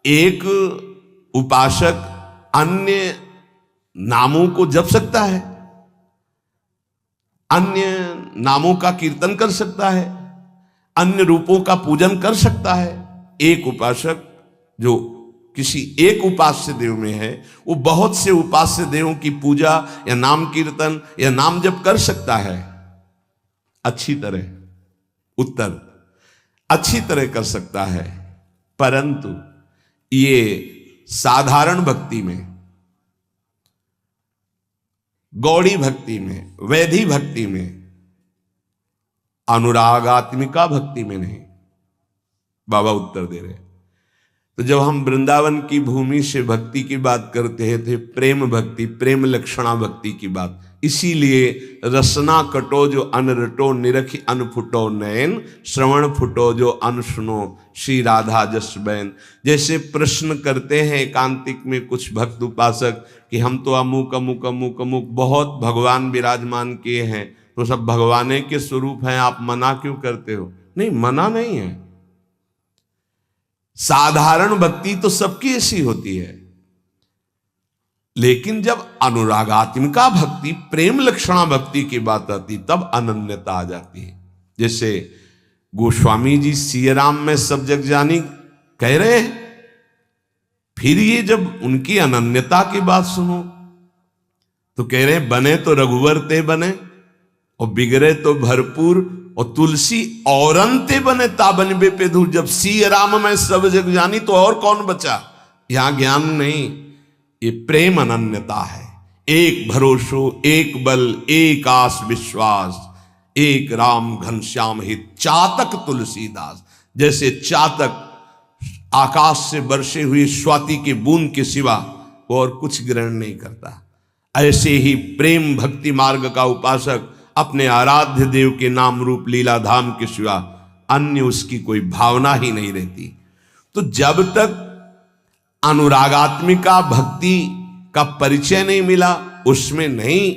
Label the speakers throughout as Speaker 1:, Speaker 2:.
Speaker 1: एक उपासक अन्य नामों को जप सकता है, अन्य नामों का कीर्तन कर सकता है, अन्य रूपों का पूजन कर सकता है। एक उपासक जो किसी एक उपास्य देव में है, वो बहुत से उपास्य देवों की पूजा या नाम कीर्तन या नाम जप कर सकता है अच्छी तरह। उत्तर, अच्छी तरह कर सकता है, परंतु ये साधारण भक्ति में, गौड़ी भक्ति में, वैधि भक्ति में, अनुरागात्मिका भक्ति में नहीं। बाबा उत्तर दे रहे। तो जब हम वृंदावन की भूमि से भक्ति की बात करते थे, प्रेम भक्ति, प्रेम लक्षणा भक्ति की बात, इसीलिए रसना कटो जो अन रटो, निरखी अन फुटो नयन, श्रवण फुटो जो अन सुनो, श्री राधा जस बैन। जैसे प्रश्न करते हैं एकांतिक में कुछ भक्त उपासक कि हम तो अमुक अमुक अमुक अमुक बहुत भगवान विराजमान किए हैं, तो सब भगवान के स्वरूप हैं, आप मना क्यों करते हो? नहीं, मना नहीं है। साधारण भक्ति तो सबकी ऐसी होती है, लेकिन जब अनुरागात्मिका भक्ति, प्रेम लक्षणा भक्ति की बात आती, तब अनन्यता आ जाती है। जैसे गोस्वामी जी सिया राम में सब जग जानी कह रहे हैं, फिर ये जब उनकी अनन्यता की बात सुनो तो कह रहे हैं बने तो रघुवर ते बने और बिगड़े तो भरपूर, और तुलसी औरंते बने ताबन पे धूल। जब सिया राम में सब जग जानी तो और कौन बचा? यहां ज्ञान नहीं, ये प्रेम अनन्यता है। एक भरोसो, एक बल, एक आस विश्वास, एक राम घनश्याम हित, चातक तुलसीदास। जैसे चातक आकाश से बरसे हुई स्वाति के बूंद के सिवा वो और कुछ ग्रहण नहीं करता, ऐसे ही प्रेम भक्ति मार्ग का उपासक अपने आराध्य देव के नाम रूप लीला धाम के सिवा अन्य उसकी कोई भावना ही नहीं रहती। तो जब तक अनुरागात्मिका भक्ति का परिचय नहीं मिला, उसमें नहीं,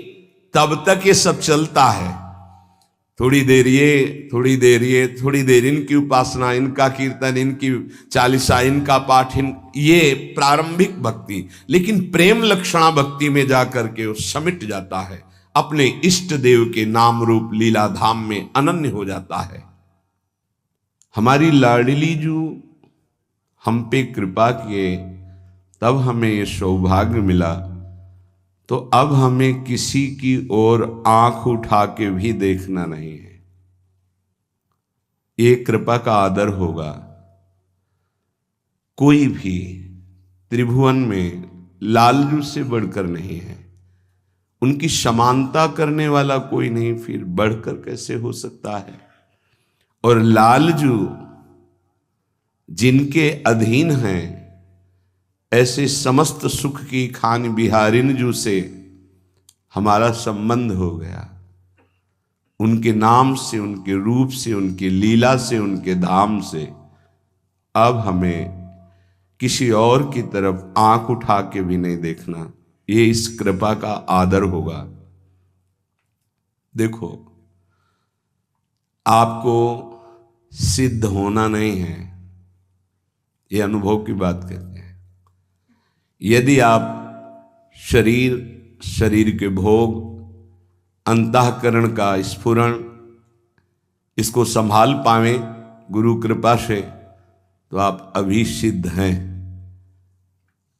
Speaker 1: तब तक ये सब चलता है। थोड़ी देर ये, थोड़ी देर ये, थोड़ी देर इनकी उपासना, इनका कीर्तन, इनकी चालीसा, इनका पाठ, ये प्रारंभिक भक्ति। लेकिन प्रेम लक्षणा भक्ति में जाकर के वो समिट जाता है, अपने इष्ट देव के नाम रूप लीला धाम में अनन्य हो जाता है। हमारी लाडली जो हम पे कृपा किए, तब हमें ये सौभाग्य मिला, तो अब हमें किसी की ओर आंख उठा के भी देखना नहीं है। ये कृपा का आदर होगा। कोई भी त्रिभुवन में लालजू से बढ़कर नहीं है, उनकी समानता करने वाला कोई नहीं, फिर बढ़कर कैसे हो सकता है? और लालजू जिनके अधीन हैं, ऐसे समस्त सुख की खान बिहारिन जू से हमारा संबंध हो गया। उनके नाम से, उनके रूप से, उनकी लीला से, उनके धाम से अब हमें किसी और की तरफ आंख उठा के भी नहीं देखना। ये इस कृपा का आदर होगा। देखो, आपको सिद्ध होना नहीं है, ये अनुभव की बात कहते हैं। यदि आप शरीर के भोग, अंतःकरण का स्फुरण, इसको संभाल पावें गुरु कृपा से, तो आप अभी सिद्ध हैं।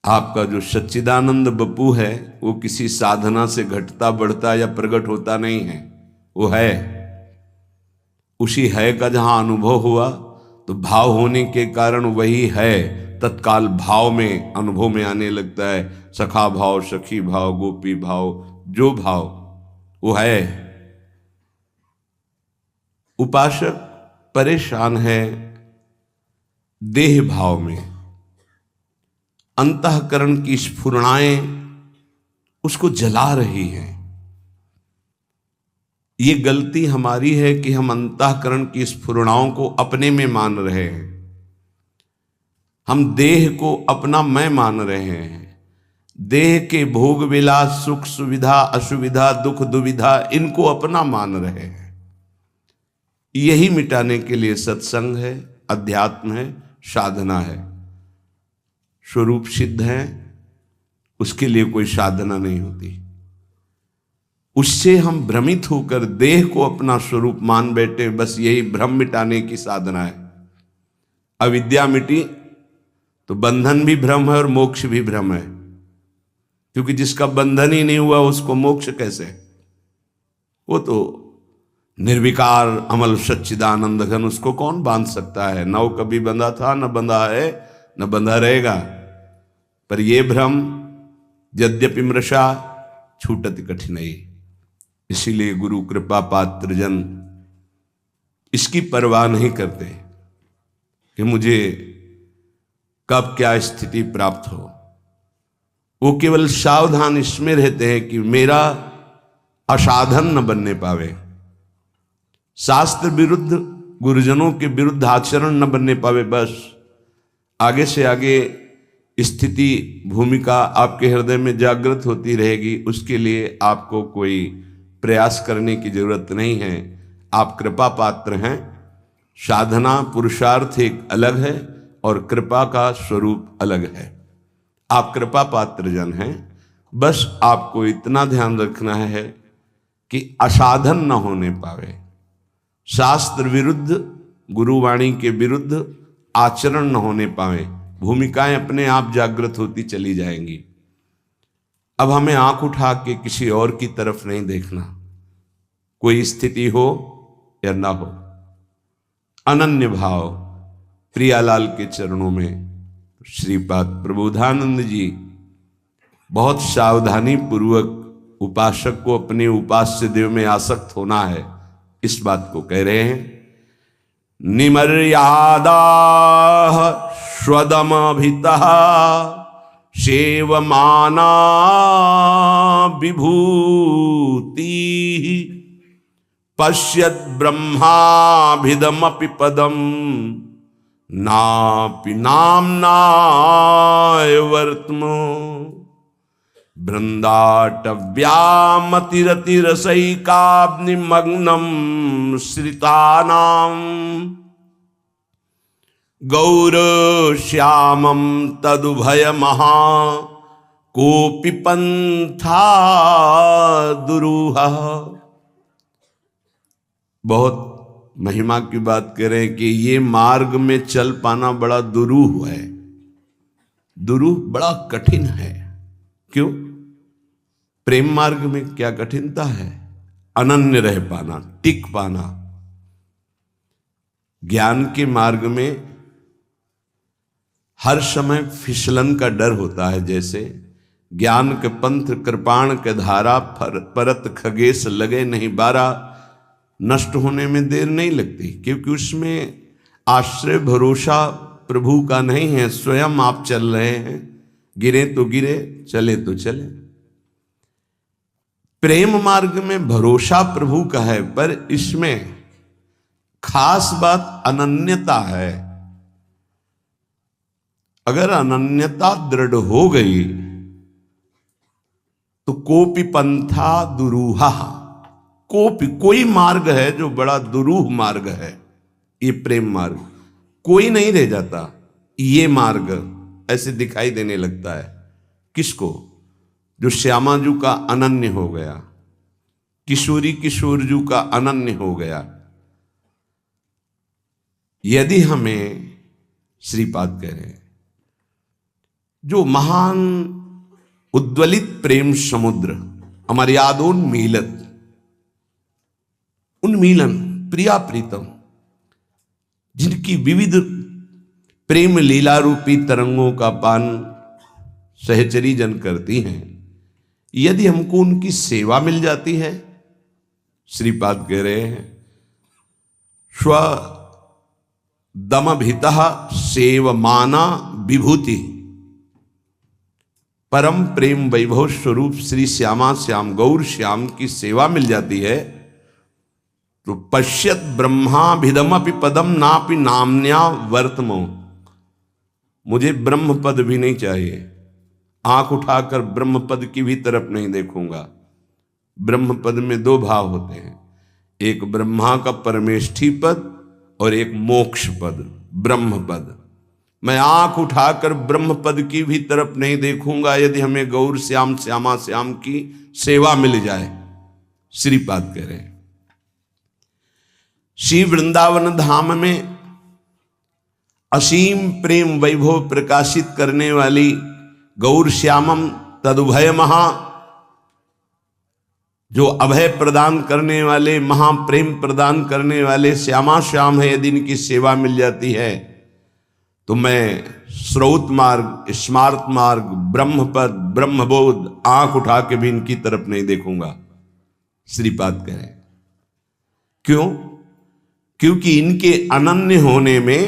Speaker 1: आपका जो सच्चिदानंद बप्पू है, वो किसी साधना से घटता बढ़ता या प्रकट होता नहीं है, वो है। उसी है का जहां अनुभव हुआ, तो भाव होने के कारण वही है तत्काल भाव में, अनुभव में आने लगता है। सखा भाव, सखी भाव, गोपी भाव, जो भाव वो है। उपासक परेशान है देह भाव में, अंतःकरण की स्फुरणाएं उसको जला रही हैं। ये गलती हमारी है कि हम अंतःकरण की स्फुरणाओं को अपने में मान रहे हैं। हम देह को अपना मैं मान रहे हैं। देह के भोग विलास, सुख सुविधा, असुविधा, दुख दुविधा, इनको अपना मान रहे हैं। यही मिटाने के लिए सत्संग है, अध्यात्म है, साधना है। स्वरूप सिद्ध है, उसके लिए कोई साधना नहीं होती। उससे हम भ्रमित होकर देह को अपना स्वरूप मान बैठे, बस यही भ्रम मिटाने की साधना है। अविद्या मिटी तो बंधन भी भ्रम है और मोक्ष भी भ्रम है, क्योंकि जिसका बंधन ही नहीं हुआ उसको मोक्ष कैसे? वो तो निर्विकार अमल सच्चिदानंद घन, उसको कौन बांध सकता है? न वो कभी बंधा था, न बंधा है, न बंधा रहेगा। पर ये भ्रम यद्यपि मृषा छूटति कठिनाई, इसीलिए गुरु कृपा पात्र जन इसकी परवाह नहीं करते कि मुझे कब क्या स्थिति प्राप्त हो। वो केवल सावधान इसमें रहते हैं कि मेरा असाधन न बनने पावे, शास्त्र विरुद्ध गुरुजनों के विरुद्ध आचरण न बनने पावे। बस आगे से आगे स्थिति भूमिका आपके हृदय में जागृत होती रहेगी, उसके लिए आपको कोई प्रयास करने की जरूरत नहीं है। आप कृपा पात्र हैं। साधना पुरुषार्थ एक अलग है और कृपा का स्वरूप अलग है। आप कृपा पात्र जन हैं। बस आपको इतना ध्यान रखना है कि असाधन न होने पावे, शास्त्र विरुद्ध गुरुवाणी के विरुद्ध आचरण न होने पावे। भूमिकाएं अपने आप जागृत होती चली जाएंगी। अब हमें आंख उठा के किसी और की तरफ नहीं देखना, कोई स्थिति हो या ना हो। अनन्य भाव प्रियालाल के चरणों में श्रीपाद प्रबोधानंद जी बहुत सावधानी पूर्वक उपासक को अपने उपास्य देव में आसक्त होना है, इस बात को कह रहे हैं। निमर्यादा स्वदमभितः सेवमाना विभूति पश्यत् ब्रह्माभिदमपि पदम नापि नाम्नाय वर्त्मो बृंदाटव्यामतिरतिरसैकाग्निमग्नं श्रितानां गौरश्यामं तदुभयमहा कोऽपि पंथा दुरूहः। बहुत महिमा की बात करें कि ये मार्ग में चल पाना बड़ा दुरूह है। दुरूह बड़ा कठिन है। क्यों? प्रेम मार्ग में क्या कठिनता है? अनन्य रह पाना, टिक पाना। ज्ञान के मार्ग में हर समय फिसलन का डर होता है। जैसे ज्ञान के पंथ कृपाण के धारा, परत खगेश लगे नहीं बारा, नष्ट होने में देर नहीं लगती, क्योंकि उसमें आश्रय भरोसा प्रभु का नहीं है, स्वयं आप चल रहे हैं। गिरे तो गिरे, चले तो चले। प्रेम मार्ग में भरोसा प्रभु का है, पर इसमें खास बात अनन्यता है। अगर अनन्यता दृढ़ हो गई तो कोपि पंथा दुरूहा, कोई मार्ग है जो बड़ा दुरूह मार्ग है। ये प्रेम मार्ग कोई नहीं रह जाता। ये मार्ग ऐसे दिखाई देने लगता है। किसको? जो श्यामाजू का अनन्य हो गया, किशोरी किशोरजू का अनन्य हो गया। यदि हमें श्रीपाद कह रहे हैं, जो महान उद्वलित प्रेम समुद्र अमर्यादोन्मीलन, उन्मीलन प्रिया प्रीतम, जिनकी विविध प्रेम लीला रूपी तरंगों का पान सहचरी जन करती हैं, यदि हमको उनकी सेवा मिल जाती है, श्रीपाद कह रहे हैं, स्व दमभितः सेवमाना विभूति, परम प्रेम वैभव स्वरूप श्री श्यामा श्याम गौर श्याम की सेवा मिल जाती है, तो पश्यत ब्रह्माभिदमपि पदम नापि नाम्न्या वर्तमो। मुझे ब्रह्म पद भी नहीं चाहिए, आंख उठाकर ब्रह्म पद की भी तरफ नहीं देखूंगा। ब्रह्म पद में दो भाव होते हैं, एक ब्रह्मा का परमेष्ठी पद और एक मोक्ष पद ब्रह्म पद। मैं आंख उठाकर ब्रह्म पद की भी तरफ नहीं देखूंगा यदि हमें गौर श्याम श्यामा श्याम की सेवा मिल जाए। श्रीपाद कह रहे हैं श्री वृंदावन धाम में असीम प्रेम वैभव प्रकाशित करने वाली गौर श्यामम तदुभय महा, जो अभय प्रदान करने वाले, महाप्रेम प्रदान करने वाले श्यामा श्याम है, यदि इनकी सेवा मिल जाती है तो मैं स्रोत मार्ग, स्मार्त मार्ग, ब्रह्मपद, ब्रह्मबोध आंख उठा के भी इनकी तरफ नहीं देखूंगा। श्रीपाद कह रहे क्यों? क्योंकि इनके अनन्य होने में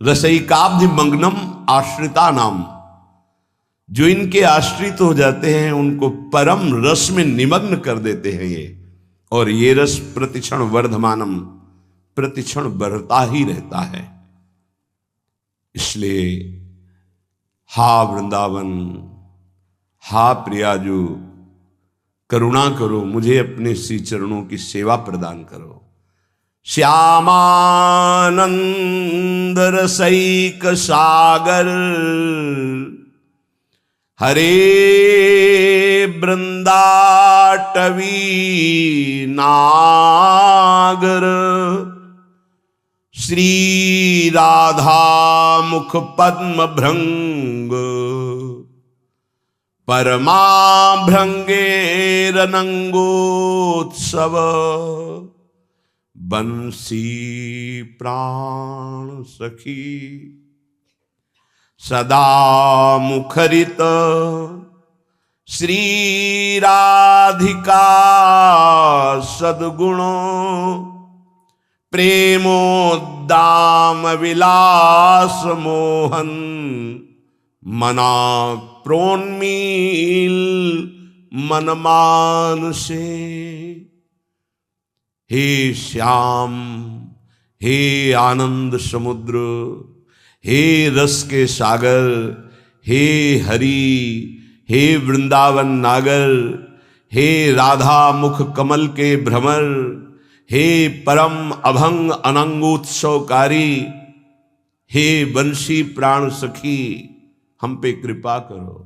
Speaker 1: रसैकाब्धि मग्नम आश्रिता नाम, जो इनके आश्रित हो जाते हैं उनको परम रस में निमग्न कर देते हैं ये, और ये रस प्रतिक्षण वर्धमानम, प्रतिक्षण बढ़ता ही रहता है। इसलिए हा वृंदावन, हा प्रियाजू, करुणा करो, मुझे अपने श्री चरणों की सेवा प्रदान करो। श्यामानंद रसैक सागर हरे वृंदाटवी नागर, श्री राधा मुख पद्म भृंग, परमा भृंगेरनंगोत्सव, बंसी प्राण सखी सदा मुखरित, श्री राधिका सद्गुणो, प्रेमोद्दाम विलास मोहन, मना प्रोन्मील मनमान से। हे श्याम, हे आनंद समुद्र, हे रस के सागर, हे हरि, हे वृंदावन नागर, हे राधा मुख कमल के भ्रमर, हे परम अभंग अनंगोत्सवकारी, हे बंशी प्राण सखी, हम पे कृपा करो।